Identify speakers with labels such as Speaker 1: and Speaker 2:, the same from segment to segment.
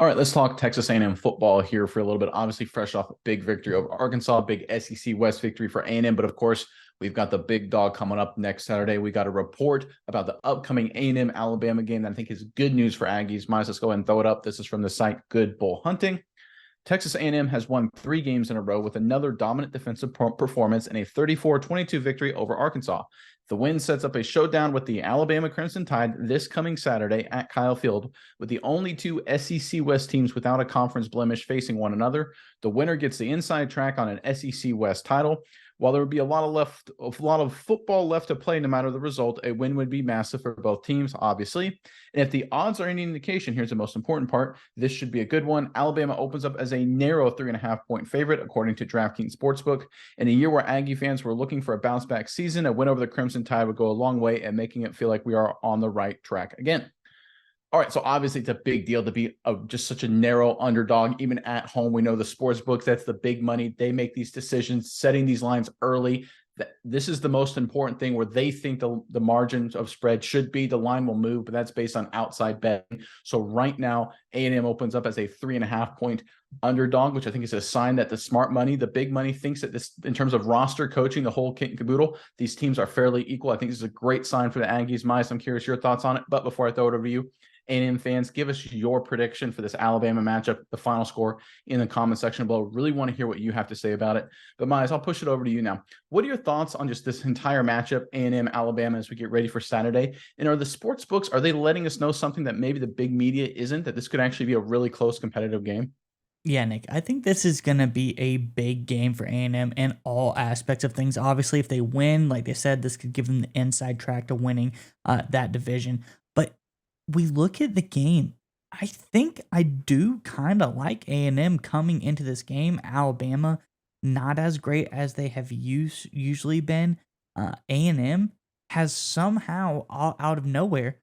Speaker 1: All right, let's talk Texas A&M football here for a little bit. Obviously, fresh off a big victory over Arkansas, big SEC West victory for A&M. But of course, we've got the big dog coming up next Saturday. We got a report about the upcoming A&M Alabama game that I think is good news for Aggies. Might as well go ahead and throw it up. This is from the site Good Bull Hunting. Texas A&M has won 3 games in a row with another dominant defensive performance and a 34-22 victory over Arkansas. The win sets up a showdown with the Alabama Crimson Tide this coming Saturday at Kyle Field, with the only 2 SEC West teams without a conference blemish facing one another. The winner gets the inside track on an SEC West title. While there would be a lot of football left to play no matter the result, a win would be massive for both teams, obviously. And if the odds are any indication, here's the most important part. This should be a good one. Alabama opens up as a narrow 3.5-point favorite, according to DraftKings Sportsbook. In a year where Aggie fans were looking for a bounce-back season, a win over the Crimson Tide would go a long way at making it feel like we are on the right track again. All right, so obviously it's a big deal to be just such a narrow underdog, even at home. We know the sports books, that's the big money. They make these decisions, setting these lines early. This is the most important thing where they think the margins of spread should be. The line will move, but that's based on outside betting. So right now, A&M opens up as a 3.5-point underdog, which I think is a sign that the smart money, the big money, thinks that this, in terms of roster coaching, the whole kit and caboodle, these teams are fairly equal. I think this is a great sign for the Aggies. Miles, I'm curious your thoughts on it. But before I throw it over to you, A&M fans, give us your prediction for this Alabama matchup, the final score in the comment section below. Really want to hear what you have to say about it. But Miles, I'll push it over to you now. What are your thoughts on just this entire matchup, A&M, Alabama, as we get ready for Saturday? And are the sports books, are they letting us know something that maybe the big media isn't, that this could actually be a really close competitive game?
Speaker 2: Yeah, Nick, I think this is going to be a big game for A&M in all aspects of things. Obviously, if they win, like they said, this could give them the inside track to winning that division. But we look at the game, I think I do kind of like A&M coming into this game. Alabama, not as great as they have usually been. A&M has somehow, all out of nowhere,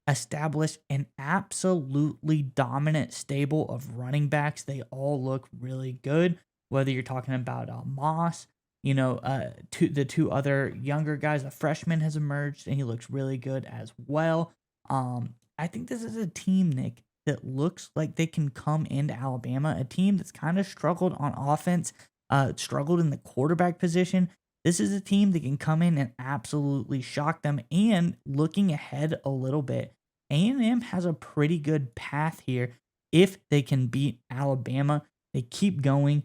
Speaker 2: established an absolutely dominant stable of running backs. They all look really good. Whether you're talking about Moss, the two other younger guys, a freshman has emerged and he looks really good as well. I think this is a team, Nick, that looks like they can come into Alabama, a team that's kind of struggled on offense, struggled in the quarterback position. This is a team that can come in and absolutely shock them. And looking ahead a little bit, A&M has a pretty good path here if they can beat Alabama. They keep going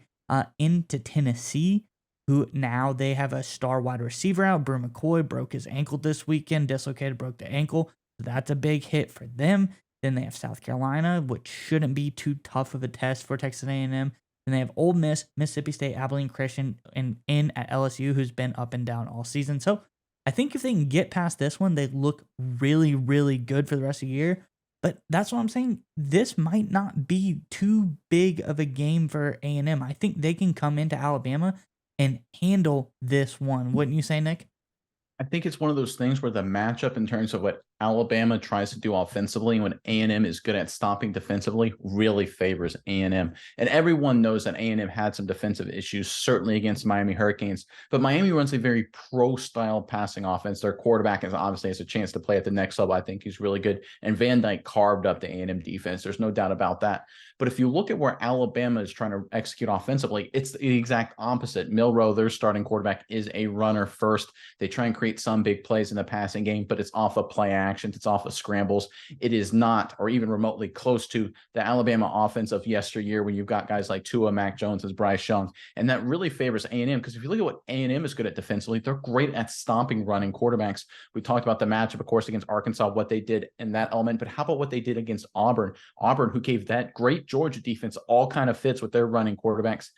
Speaker 2: into Tennessee, who now they have a star wide receiver out. Brew McCoy broke his ankle this weekend, broke the ankle. So that's a big hit for them. Then they have South Carolina, which shouldn't be too tough of a test for Texas A&M. Then they have Ole Miss, Mississippi State, Abilene Christian, and in at LSU, who's been up and down all season. So I think if they can get past this one, they look really, really good for the rest of the year. But that's what I'm saying. This might not be too big of a game for A&M. I think they can come into Alabama and handle this one. Wouldn't you say, Nick?
Speaker 1: I think it's one of those things where the matchup in terms of what Alabama tries to do offensively and when A&M is good at stopping defensively really favors A&M. And everyone knows that A&M had some defensive issues, certainly against Miami Hurricanes. But Miami runs a very pro-style passing offense. Their quarterback is obviously has a chance to play at the next level. I think he's really good. And Van Dyke carved up the A&M defense. There's no doubt about that. But if you look at where Alabama is trying to execute offensively, it's the exact opposite. Milroe, their starting quarterback, is a runner first. They try and create some big plays in the passing game, but it's off of play actions. It's off of scrambles. It is not, or even remotely close to, the Alabama offense of yesteryear when you've got guys like Tua, Mac Jones, and Bryce Young. And that really favors A&M because if you look at what A&M is good at defensively, they're great at stomping running quarterbacks. We talked about the matchup, of course, against Arkansas, what they did in that element, but how about what they did against Auburn? Auburn, who gave that great Georgia defense all kind of fits with their running quarterbacks.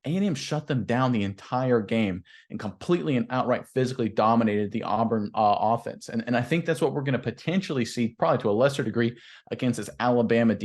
Speaker 1: A&M shut them down the entire game and completely and outright physically dominated the Auburn offense. And I think that's what we're going to potentially see, probably to a lesser degree, against this Alabama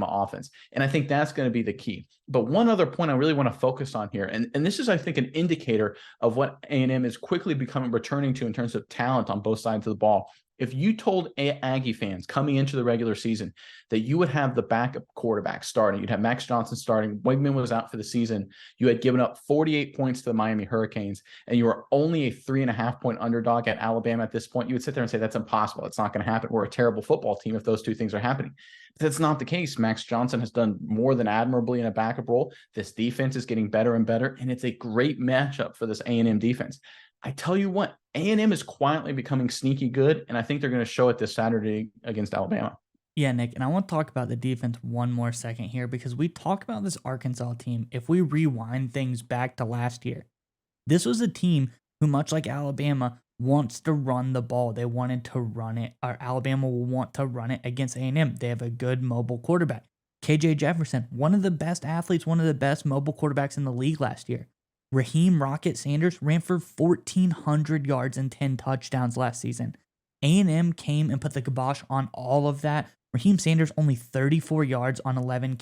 Speaker 1: offense. And I think that's going to be the key. But one other point I really want to focus on here, and this is, I think, an indicator of what A&M is quickly becoming returning to in terms of talent on both sides of the ball. If you told Aggie fans coming into the regular season that you would have the backup quarterback starting, you'd have Max Johnson starting, Wigman was out for the season, you had given up 48 points to the Miami Hurricanes, and you were only a 3.5-point underdog at Alabama at this point, you would sit there and say, that's impossible. It's not going to happen. We're a terrible football team if those two things are happening. That's not the case. Max Johnson has done more than admirably in a backup role. This defense is getting better and better, and it's a great matchup for this A&M defense. I tell you what, A&M is quietly becoming sneaky good, and I think they're going to show it this Saturday against Alabama.
Speaker 2: Yeah, Nick, and I want to talk about the defense one more second here because we talk about this Arkansas team. If we rewind things back to last year, this was a team who, much like Alabama, wants to run the ball. They wanted to run it, or Alabama will want to run it against A&M. They have a good mobile quarterback. KJ Jefferson, one of the best athletes, one of the best mobile quarterbacks in the league last year. Raheem Rocket Sanders ran for 1,400 yards and 10 touchdowns last season. A&M came and put the kibosh on all of that. Raheem Sanders only 34 yards on 11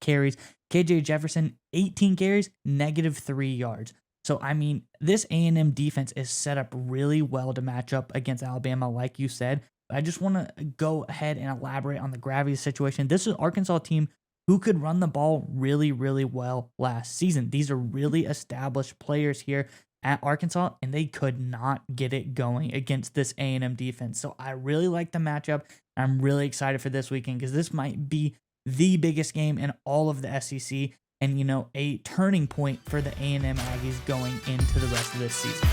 Speaker 2: carries. KJ Jefferson 18 carries, -3 yards. So, I mean, this A&M defense is set up really well to match up against Alabama, like you said. I just want to go ahead and elaborate on the gravity situation. This is an Arkansas team who could run the ball really, really well last season. These are really established players here at Arkansas, and they could not get it going against this A&M defense. So I really like the matchup. I'm really excited for this weekend because this might be the biggest game in all of the SEC and, a turning point for the A&M Aggies going into the rest of this season.